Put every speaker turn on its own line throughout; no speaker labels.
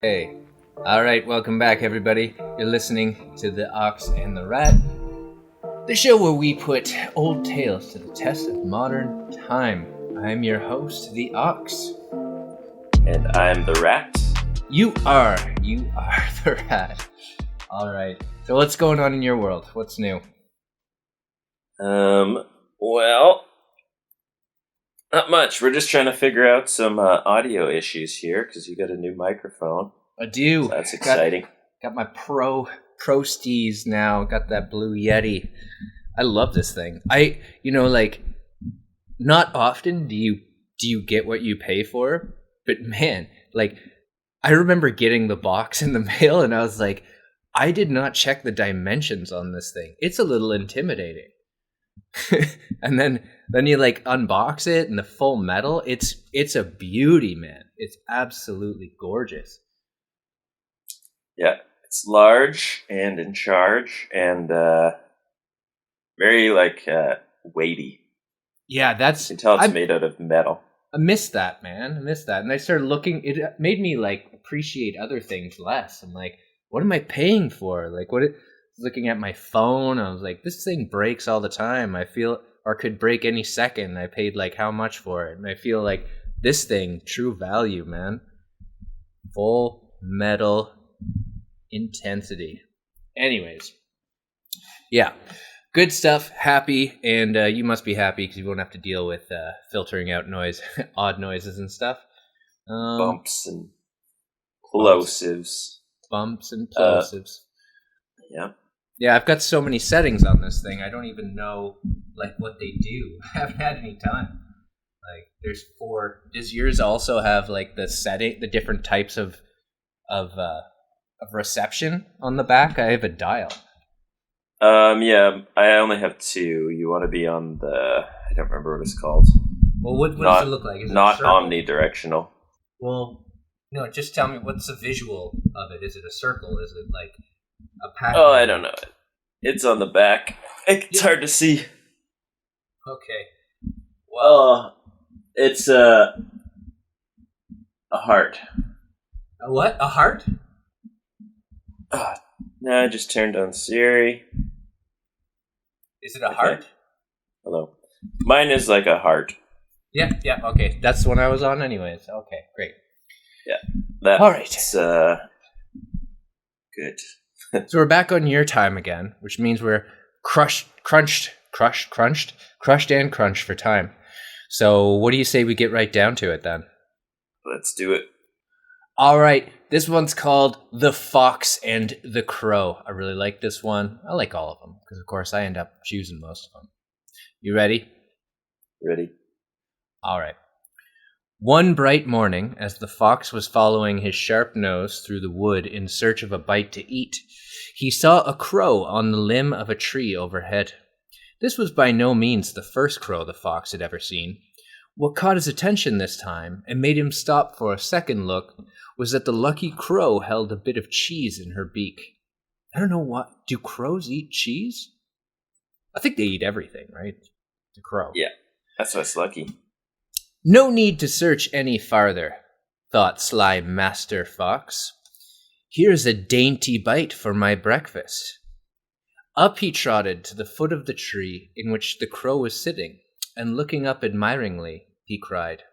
Hey. Alright, welcome back, everybody. You're listening to The Ox and the Rat, the show where we put old tales to the test of modern time. I'm your host, The Ox.
And I'm the rat.
You are the rat. Alright, so what's going on in your world? What's new?
Well, not much. We're just trying to figure out some audio issues here because you got a new microphone.
I do.
So that's exciting.
Got my Pro Steez now. Got that Blue Yeti. I love this thing. Not often do you get what you pay for, but man, I remember getting the box in the mail and I was like, I did not check the dimensions on this thing. It's a little intimidating. And then you unbox it and the full metal. It's a beauty, man. It's absolutely gorgeous.
Yeah, it's large and in charge and very weighty.
Yeah,
You can tell it's made out of metal.
I missed that, man. I missed that. And I started looking, it made me appreciate other things less. I'm like, what am I paying for? Looking at my phone, I was like, this thing breaks all the time. I feel, or could break any second. I paid how much for it? And I feel like this thing, true value, man. Full metal intensity. Anyways, yeah. Good stuff. Happy, and you must be happy because you won't have to deal with filtering out noise, odd noises and stuff.
Bumps and plosives.
Bumps and plosives.
Yeah.
Yeah, I've got so many settings on this thing. I don't even know what they do. I haven't had any time. There's 4. Does yours also have the different types of reception on the back? I have a dial.
Yeah, I only have 2. You want to be on I don't remember what it's called.
Well, what does it look like? Is
not
it
omnidirectional.
Well, no, just tell me what's the visual of it. Is it a circle? Is it a pattern?
Oh, I don't know. It's on the back. It's hard to see.
Okay.
Well, it's a heart.
A what? A heart?
No, I just turned on Siri.
Is it a heart?
Hello. Mine is like a heart.
Yeah, okay. That's the one I was on anyways. Okay, great.
Yeah.
All right.
Good.
So we're back on your time again, which means we're crushed and crunched for time. So what do you say we get right down to it then?
Let's do it.
All right. This one's called The Fox and the Crow. I really like this one. I like all of them because, of course, I end up choosing most of them. You ready?
Ready.
All right. One bright morning, as the fox was following his sharp nose through the wood in search of a bite to eat, he saw a crow on the limb of a tree overhead. This was by no means the first crow the fox had ever seen. What caught his attention this time and made him stop for a second look was that the lucky crow held a bit of cheese in her beak. I don't know what. Do crows eat cheese? I think they eat everything, right? The crow.
Yeah, that's what's lucky.
No need to search any farther, thought sly Master Fox. Here's a dainty bite for my breakfast. Up he trotted to the foot of the tree in which the crow was sitting, and looking up admiringly, he cried,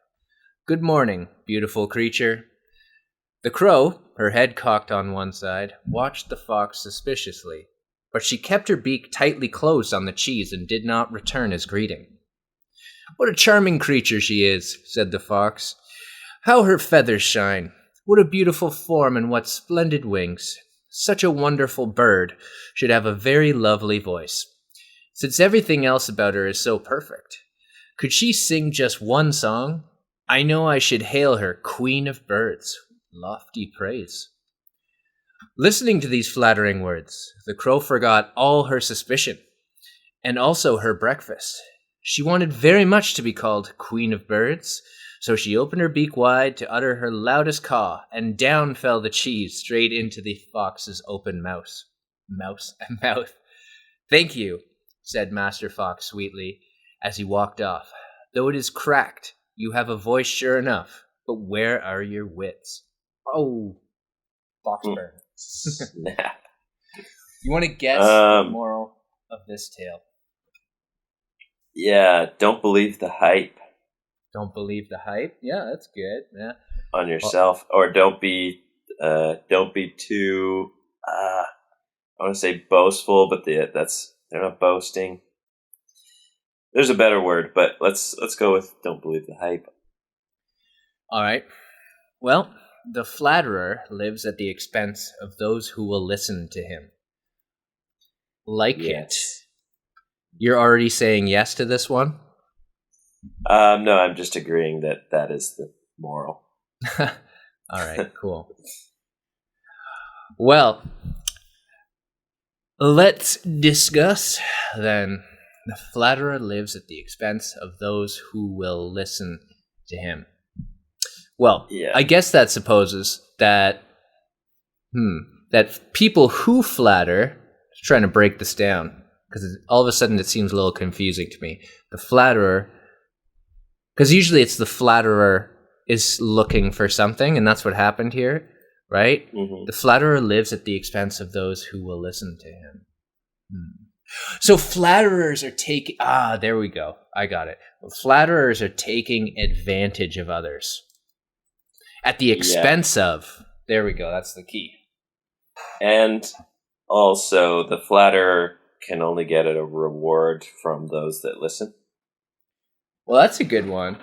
"Good morning, beautiful creature." The crow, her head cocked on one side, watched the fox suspiciously, but she kept her beak tightly closed on the cheese and did not return his greeting. "What a charming creature she is," said the fox. "How her feathers shine! What a beautiful form and what splendid wings! Such a wonderful bird should have a very lovely voice, since everything else about her is so perfect. Could she sing just one song? I know I should hail her Queen of Birds. Lofty praise." Listening to these flattering words, the crow forgot all her suspicion, and also her breakfast. She wanted very much to be called Queen of Birds, so she opened her beak wide to utter her loudest caw, and down fell the cheese straight into the fox's open mouth. Mouth. "Thank you," said Master Fox sweetly, as he walked off. "Though it is cracked, you have a voice sure enough, but where are your wits?" Oh, Fox burn.
Snap.
You want to guess the moral of this tale?
Yeah, don't believe the hype.
Don't believe the hype? Yeah, that's good. Yeah.
On yourself, or don't be too. I want to say boastful, but they're not boasting. There's a better word, but let's go with don't believe the hype.
All right. Well, the flatterer lives at the expense of those who will listen to him. Like it. You're already saying yes to this one?
No, I'm just agreeing that is the moral.
All right, cool. Well, let's discuss then. The flatterer lives at the expense of those who will listen to him. Well, I guess that supposes that that people who flatter, trying to break this down, because all of a sudden it seems a little confusing to me. The flatterer, because usually it's the flatterer is looking for something, and that's what happened here, right?
Mm-hmm.
The flatterer lives at the expense of those who will listen to him. So flatterers are taking... there we go. I got it. Flatterers are taking advantage of others. At the expense of... There we go. That's the key.
And also, the flatterer can only get a reward from those that listen.
Well, that's a good one.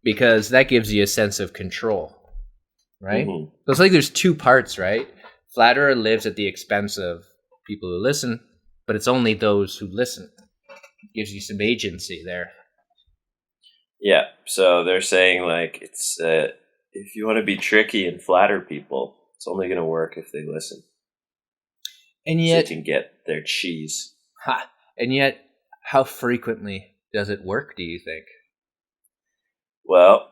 Because that gives you a sense of control. Right?
Mm-hmm.
So it's like there's two parts, right? Flatterer lives at the expense of people who listen, but it's only those who listen. It gives you some agency there.
Yeah, so they're saying, like, it's if you want to be tricky and flatter people, it's only going to work if they listen.
And yet...
So they can get their cheese.
And yet, how frequently does it work, do you think?
Well,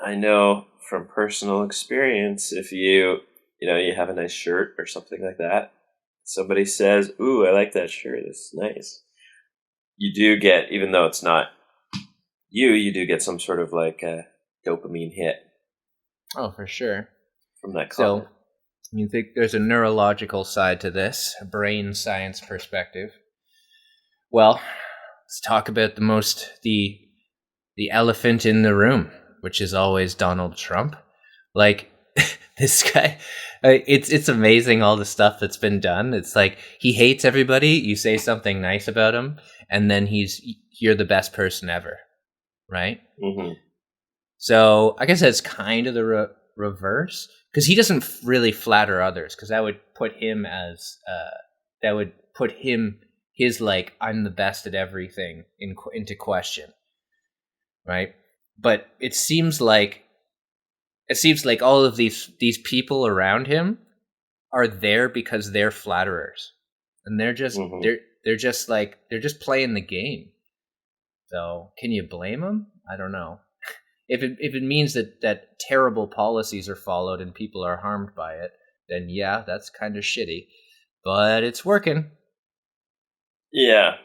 I know from personal experience, if you have a nice shirt or something like that, somebody says, "Ooh, I like that shirt. It's nice." You do get, even though it's not you do get some sort of like a dopamine hit.
Oh, for sure.
From that comment.
So, you think there's a neurological side to this, a brain science perspective. Well, let's talk about the elephant in the room, which is always Donald Trump. Like, this guy, it's amazing all the stuff that's been done. It's like he hates everybody. You say something nice about him, and then you're the best person ever, right?
Mm-hmm.
So I guess that's kind of the reverse, because he doesn't really flatter others, because that would put him his like I'm the best at everything into question, right? But it seems like all of these people around him are there because they're flatterers, and they're just they're just playing the game. So can you blame them? I don't know. If it means that terrible policies are followed and people are harmed by it, then yeah, that's kind of shitty. But it's working.
Yeah,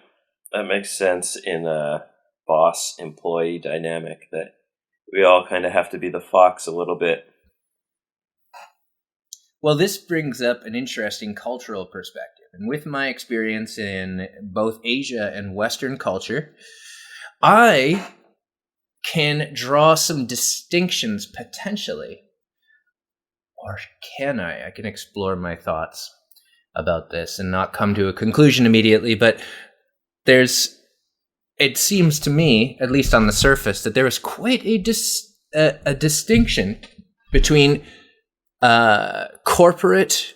that makes sense in a boss-employee dynamic, that we all kind of have to be the fox a little bit.
Well, this brings up an interesting cultural perspective. And with my experience in both Asia and Western culture, I can draw some distinctions potentially. Or can I? I can explore my thoughts about this and not come to a conclusion immediately, but it seems to me, at least on the surface, that there is quite a distinction between corporate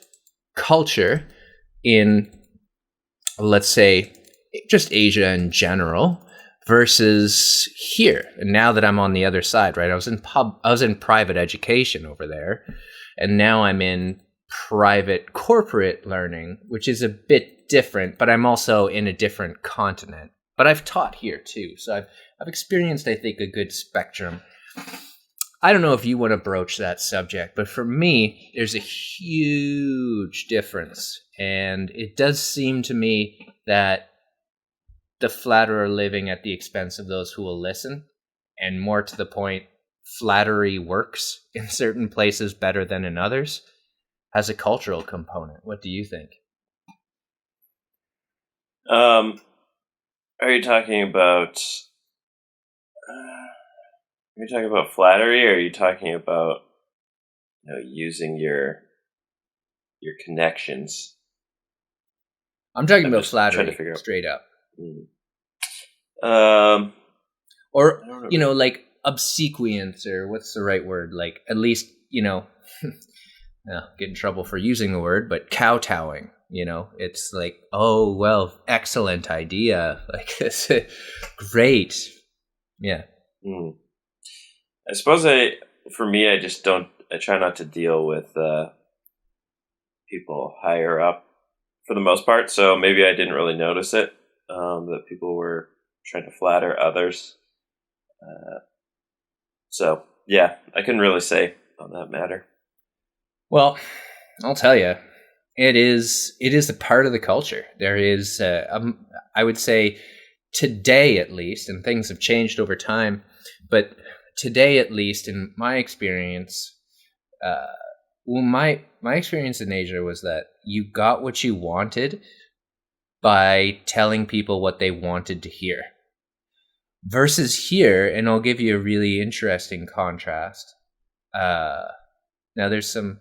culture in, let's say, just Asia in general, versus here. And now that I'm on the other side, right? I was in private education over there, and now I'm in private corporate learning, which is a bit different, but I'm also in a different continent. But I've taught here too, so I've experienced, I think, a good spectrum. I don't know if you want to broach that subject, but for me, there's a huge difference, and it does seem to me that the flatterer living at the expense of those who will listen, and more to the point, flattery works in certain places better than in others. has a cultural component. What do you think?
Are you talking about? Are you talking about flattery, or are you talking about using your connections?
I'm talking
I'm
about
just trying to
flattery,
figure out.
straight up.
Or
I don't know. Like obsequience, or what's the right word? Like at least, get in trouble for using the word, but kowtowing. It's like, oh well, excellent idea. Like it's great. Yeah.
I suppose for me, I just don't. I try not to deal with people higher up for the most part. So maybe I didn't really notice it that people were trying to flatter others. So yeah, I couldn't really say on that matter.
Well, I'll tell you, it is a part of the culture. There is, I would say, today at least, and things have changed over time, but today at least, in my experience, my experience in Asia was that you got what you wanted by telling people what they wanted to hear. Versus here, and I'll give you a really interesting contrast. Now there's some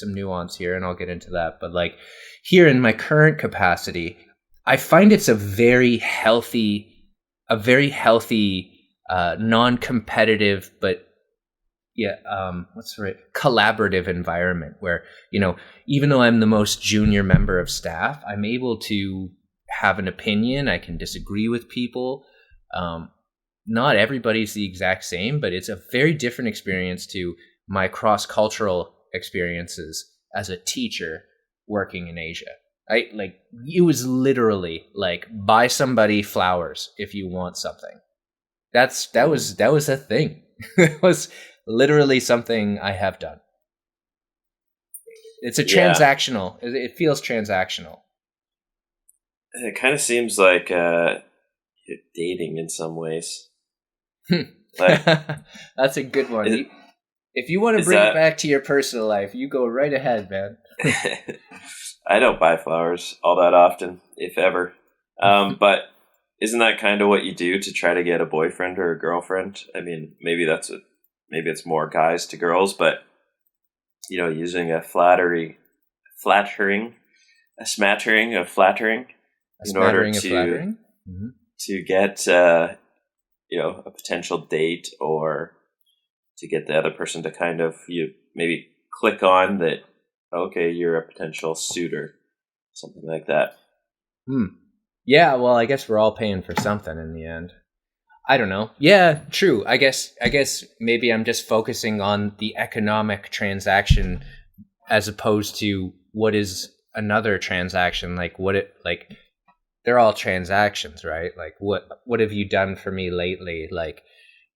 nuance here, and I'll get into that. But like here in my current capacity, I find it's a very healthy, non-competitive, but what's the right collaborative environment where even though I'm the most junior member of staff, I'm able to have an opinion. I can disagree with people. Not everybody's the exact same, but it's a very different experience to my cross-cultural experiences as a teacher working in Asia. It was literally like buy somebody flowers if you want something. That was a thing. It was literally something I have done. It's a transactional. It feels transactional.
It kind of seems like dating in some ways.
Like, that's a good one. If you want to bring it back to your personal life, you go right ahead, man.
I don't buy flowers all that often, if ever. But isn't that kind of what you do to try to get a boyfriend or a girlfriend? I mean, maybe it's more guys to girls, but using a smattering of flattering in order to get a potential date, or to get the other person to kind of maybe click on that. Okay, you're a potential suitor, something like that.
Yeah, well, I guess we're all paying for something in the end. I don't know. Yeah, true. I guess maybe I'm just focusing on the economic transaction as opposed to what is another transaction. They're all transactions, right? Like what have you done for me lately? Like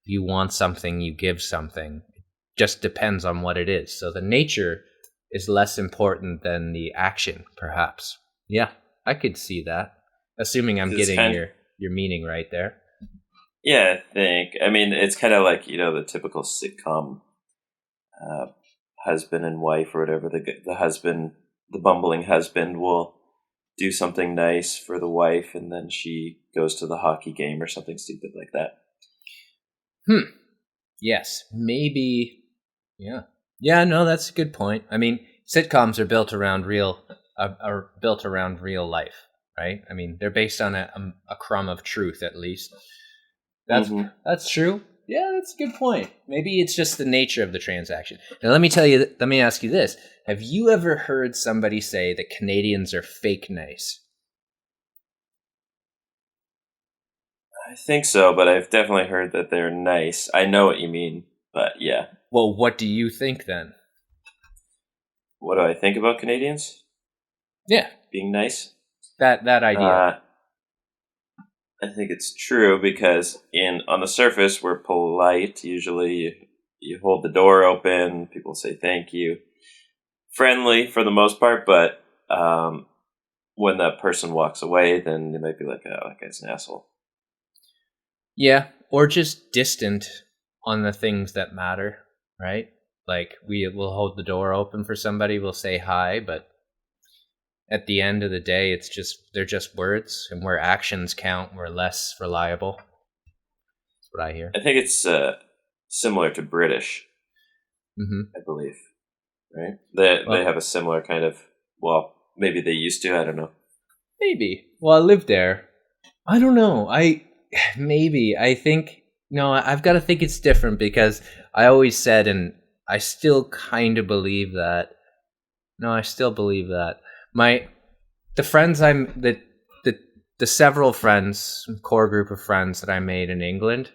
you want something, you give something. It just depends on what it is. So the nature is less important than the action, perhaps. Yeah, I could see that. Assuming I'm getting your meaning right there.
Yeah, I think. I mean, it's kind of like, the typical sitcom husband and wife or whatever. The bumbling husband will do something nice for the wife, and then she goes to the hockey game or something stupid like that.
Yes, maybe. Yeah. Yeah, no, that's a good point. I mean, sitcoms are built around real life, right? I mean, they're based on a crumb of truth, at least. That's true. Yeah, that's a good point. Maybe it's just the nature of the transaction. Now, let me ask you this. Have you ever heard somebody say that Canadians are fake nice?
I think so, but I've definitely heard that they're nice. I know what you mean, but yeah.
Well, what do you think then?
What do I think about Canadians?
Yeah.
Being nice?
That idea.
I think it's true because on the surface we're polite. Usually you hold the door open, people say thank you. Friendly for the most part, but when that person walks away, then they might be like, oh, that guy's an asshole.
Yeah, or just distant on the things that matter, right? Like we will hold the door open for somebody, we'll say hi, but at the end of the day, they're just words, and where actions count, we're less reliable. That's what I hear.
I think it's similar to British,
Mm-hmm.
I believe, right? They
Well,
have a similar kind of, well, maybe they used to, I don't know.
maybe. Well, I lived there. I don't know. I think no. I've got to think it's different because I always said, and I still kind of believe that. No, I still believe that the friends the several friends, core group of friends that I made in England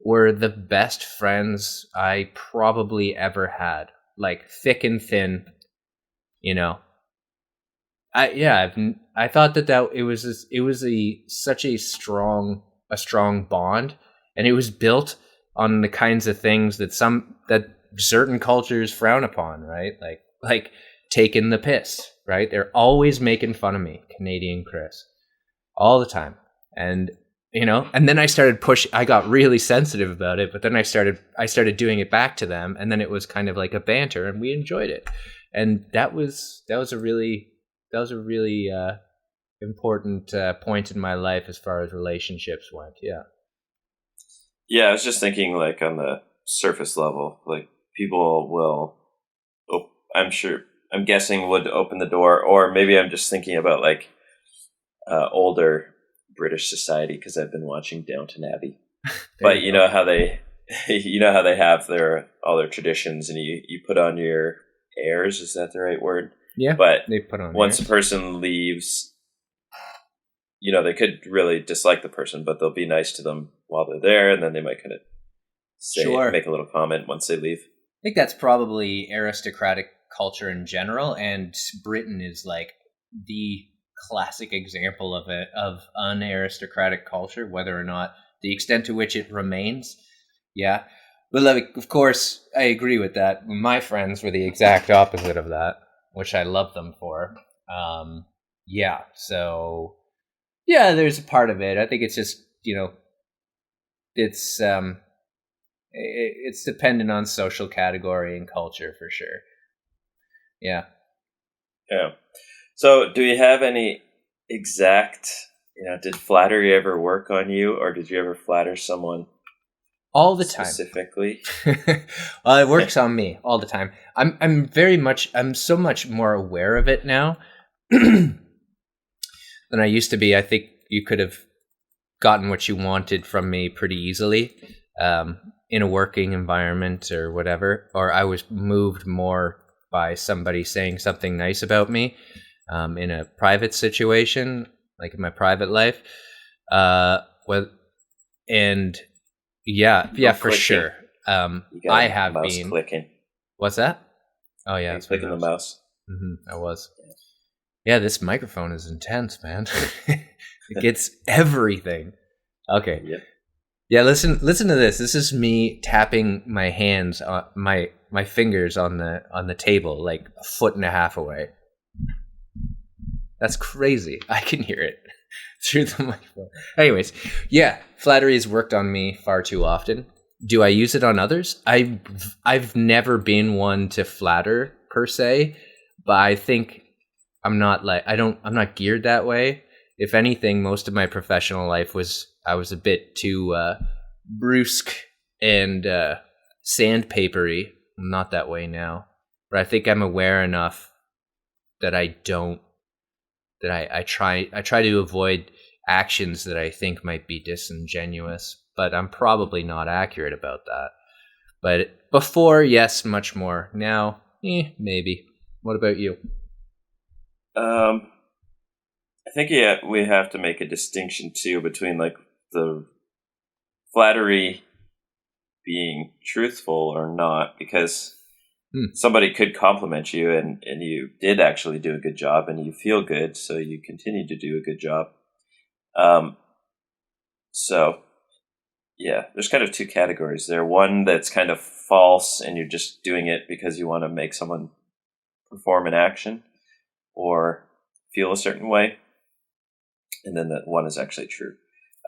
were the best friends I probably ever had. Like thick and thin, you know. I thought that it was such a strong bond, and it was built on the kinds of things that certain cultures frown upon, right? Like taking the piss, right? They're always making fun of me, Canadian Chris, all the time, and and then I got really sensitive about it, but then I started doing it back to them, and then it was kind of like a banter, and we enjoyed it, and that was a really important point in my life as far as relationships went. Yeah.
Yeah, I was just thinking, like, on the surface level, like, people will, I'm guessing would open the door, or maybe I'm just thinking about, like, older British society because I've been watching Downton Abbey. But you know how they, have all their traditions, and you put on your airs. Is that the right word?
Yeah.
But
they put on
once
airs.
a person leaves, they could really dislike the person, but they'll be nice to them while they're there, and then they might kind of make a little comment once they leave.
I think that's probably aristocratic culture in general, and Britain is like the classic example of unaristocratic culture, whether or not the extent to which it remains. Yeah. But like, of course, I agree with that. My friends were the exact opposite of that, which I love them for. Yeah. So, yeah, there's a part of it. I think it's just, it's it's dependent on social category and culture for sure. Yeah.
Yeah. So, do you have any exact, did flattery ever work on you, or did you ever flatter someone
all the time
specifically?
Well, it works on me all the time. I'm so much more aware of it now than I used to be. I think you could have gotten what you wanted from me pretty easily in a working environment or whatever, or I was moved more by somebody saying something nice about me in a private situation, like in my private life. And yeah, for
clicking.
sure. I have
mouse
been
clicking.
What's that? Oh yeah,
it's clicking the mouse.
I was. Yeah, this microphone is intense, man. It gets everything. Okay.
Yep.
Yeah, listen to this. This is me tapping my hands on my fingers on the table, like a foot and a half away. That's crazy. I can hear it through the microphone. Anyways, yeah, flattery has worked on me far too often. Do I use it on others? I've never been one to flatter per se, but I think I'm not geared that way. If anything, most of my professional life I was a bit too brusque and sandpapery. I'm not that way now, but I think I'm aware enough that I try to avoid actions that I think might be disingenuous, but I'm probably not accurate about that. But before, yes, much more. Now, maybe. What about you?
I think we have to make a distinction too between like the flattery being truthful or not, because somebody could compliment you and you did actually do a good job and you feel good, so you continue to do a good job. So yeah, there's kind of two categories there. One that's kind of false and you're just doing it because you want to make someone perform an action or feel a certain way. And then that one is actually true.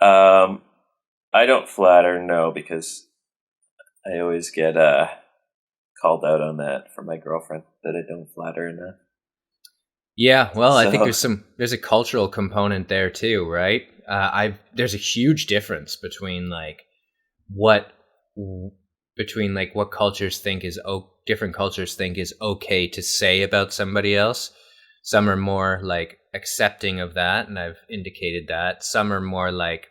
I don't flatter, no, because I always get called out on that from my girlfriend that I don't flatter enough.
Yeah, well, I think
So
there's a cultural component there too, right? There's a huge difference between like what what cultures think is different cultures think is okay to say about somebody else. Some are more like accepting of that, and I've indicated that. Some are more like,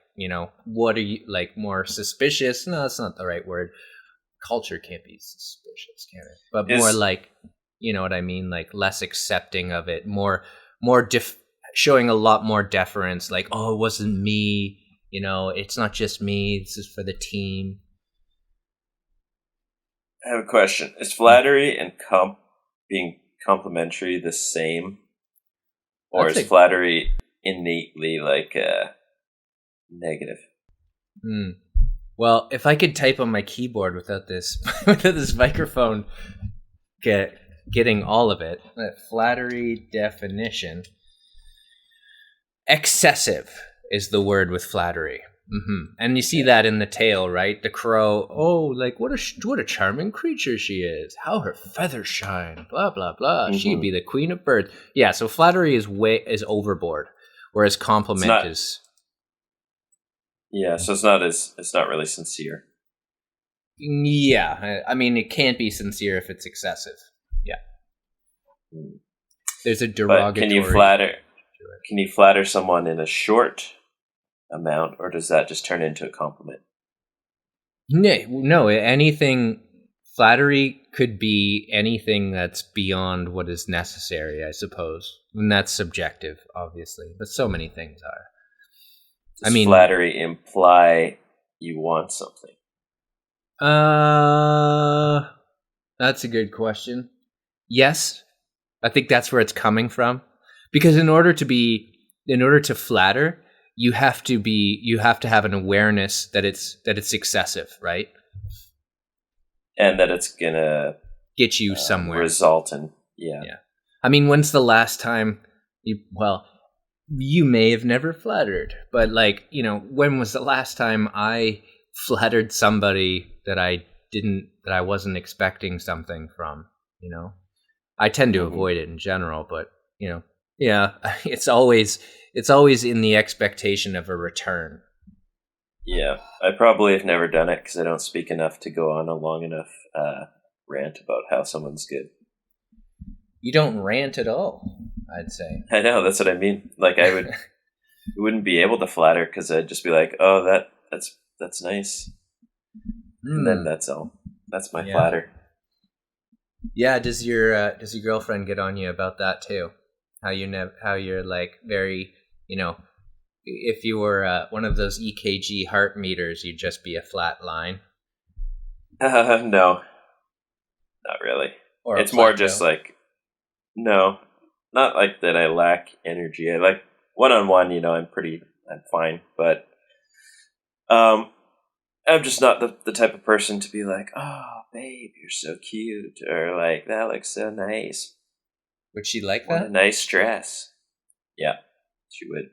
what are you like, more suspicious? No, that's not the right word. Culture can't be suspicious, can it? But more
is
like, you know what I mean, like less accepting of it, more showing a lot more deference, like, oh, it wasn't me, it's not just me, this is for the team.
I have a question. Is flattery and being complimentary the same? Or is flattery innately like negative?
Well, if I could type on my keyboard without this without this microphone getting all of it. Flattery definition. Excessive is the word with flattery. And you see that in the tale, right? The crow, oh, like what a charming creature she is. How her feathers shine. Blah blah blah. She'd be the queen of birds. Yeah, so flattery is overboard, whereas compliment is.
Yeah, so it's not really sincere.
Yeah, I mean it can't be sincere if it's excessive. Yeah. There's a derogatory.
But can you flatter someone in a short amount, or does that just turn into a compliment?
No, anything. Flattery could be anything that's beyond what is necessary, I suppose. And that's subjective, obviously, but so many things are.
Does flattery imply you want something?
That's a good question. Yes, I think that's where it's coming from. Because in order to flatter, you have to have an awareness that it's excessive, right?
And that it's gonna
get you somewhere.
Result in yeah.
I mean, when's the last time you may have never flattered, but like, when was the last time I flattered somebody that I wasn't expecting something from, I tend to avoid it in general, but yeah, it's always in the expectation of a return.
Yeah, I probably have never done it because I don't speak enough to go on a long enough rant about how someone's good.
You don't rant at all, I'd say.
I know, that's what I mean. Like I wouldn't be able to flatter because I'd just be like, oh, that's nice, and then that's all. That's my flatter.
Yeah, does your girlfriend get on you about that too? How you're like very, if you were one of those EKG heart meters, you'd just be a flat line.
No, not really.
Or
it's more just like, no, not like that I lack energy. I like one-on-one, I'm fine, but I'm just not the type of person to be like, oh, babe, you're so cute, or like, that looks so nice.
Would she like that?
What a nice dress. Yeah, she would.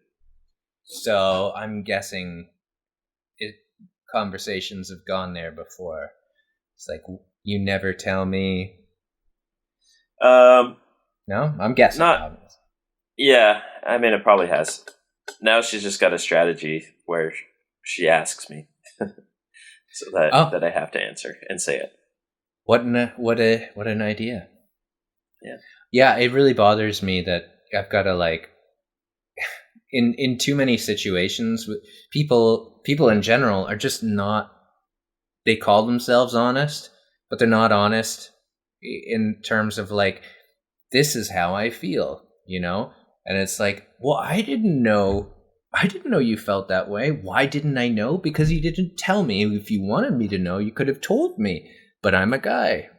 So I'm guessing conversations have gone there before. It's like, you never tell me. No, I'm guessing.
Not. Yeah, I mean, it probably has. Now she's just got a strategy where she asks me, so that I have to answer and say it.
What an idea.
Yeah.
Yeah, it really bothers me that I've got to like, in too many situations, people in general are just not. They call themselves honest, but they're not honest in terms of like, this is how I feel, and it's like, well, I didn't know you felt that way. Why didn't I know? Because you didn't tell me. If you wanted me to know, you could have told me. But I'm a guy.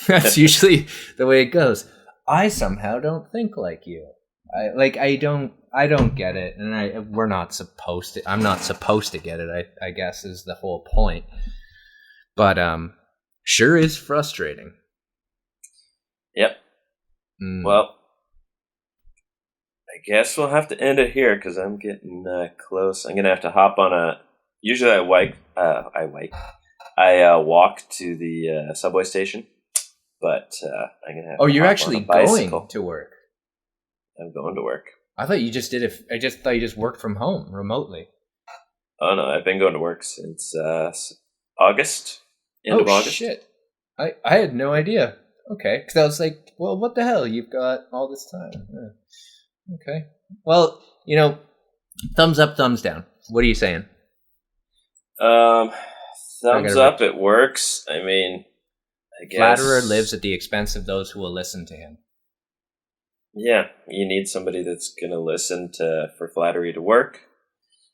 That's usually the way it goes. I somehow don't think like you. I don't get it, and I'm not supposed to get it. I guess is the whole point. But sure is frustrating.
Yep. Well, I guess we'll have to end it here because I'm getting close. I'm gonna have to hop on usually I walk to the subway station but I'm gonna have.
Oh,
to
you're
hop
actually
on a bicycle.
going to work.
I'm going to work.
I thought you just did it. I just thought you just worked from home remotely.
Oh no, I've been going to work since August. End of August.
Shit! I had no idea. Okay, because I was like, well, what the hell? You've got all this time. Yeah. Okay. Well, thumbs up, thumbs down. What are you saying?
Thumbs up. It works. I mean, I guess
flatterer lives at the expense of those who will listen to him.
Yeah, you need somebody that's gonna listen for flattery to work.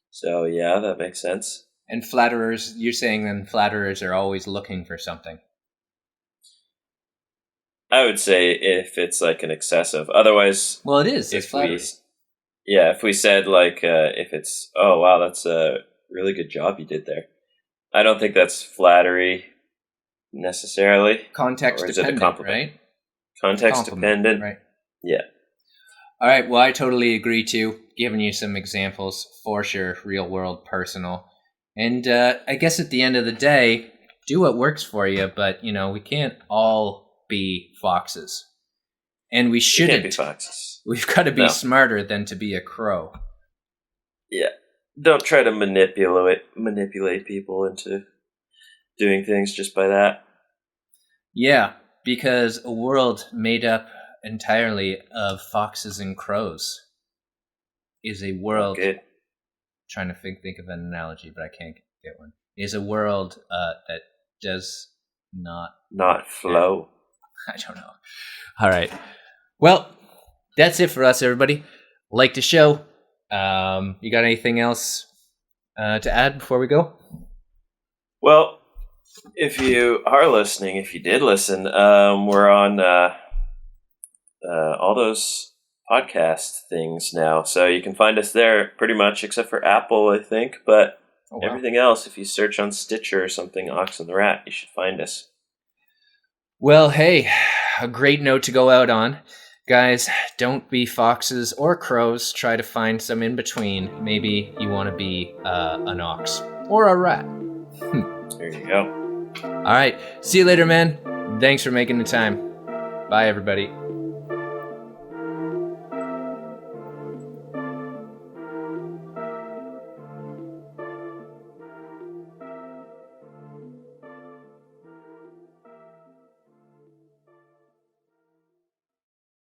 So yeah, that makes sense.
And flatterers, you're saying then flatterers are always looking for something.
I would say if it's like an excessive. Otherwise,
well, it is. It's flattery.
If we said like if it's oh wow, that's a really good job you did there. I don't think that's flattery necessarily.
Context dependent, right?
Context dependent,
right?
Yeah.
All right. Well, I totally agree too. Giving you some examples for sure, real world, personal, and I guess at the end of the day, do what works for you. But we can't all be foxes, and we shouldn't
be foxes.
We've got to be smarter than to be a crow.
Yeah, don't try to manipulate people into doing things just by that.
Yeah, because a world made up entirely of foxes and crows is a world.
Good.
Trying to think of an analogy, but I can't get one. Is a world that does not
flow.
I don't know. All right. Well, that's it for us, everybody. Like the show. You got anything else to add before we go?
Well, if you are listening, if you did listen, we're on all those podcast things now. So you can find us there pretty much, except for Apple, I think. But everything else, if you search on Stitcher or something, Ox and the Rat, you should find us.
Well, hey, a great note to go out on. Guys, don't be foxes or crows. Try to find some in between. Maybe you want to be an ox or a rat.
There you go.
All right. See you later, man. Thanks for making the time. Bye, everybody.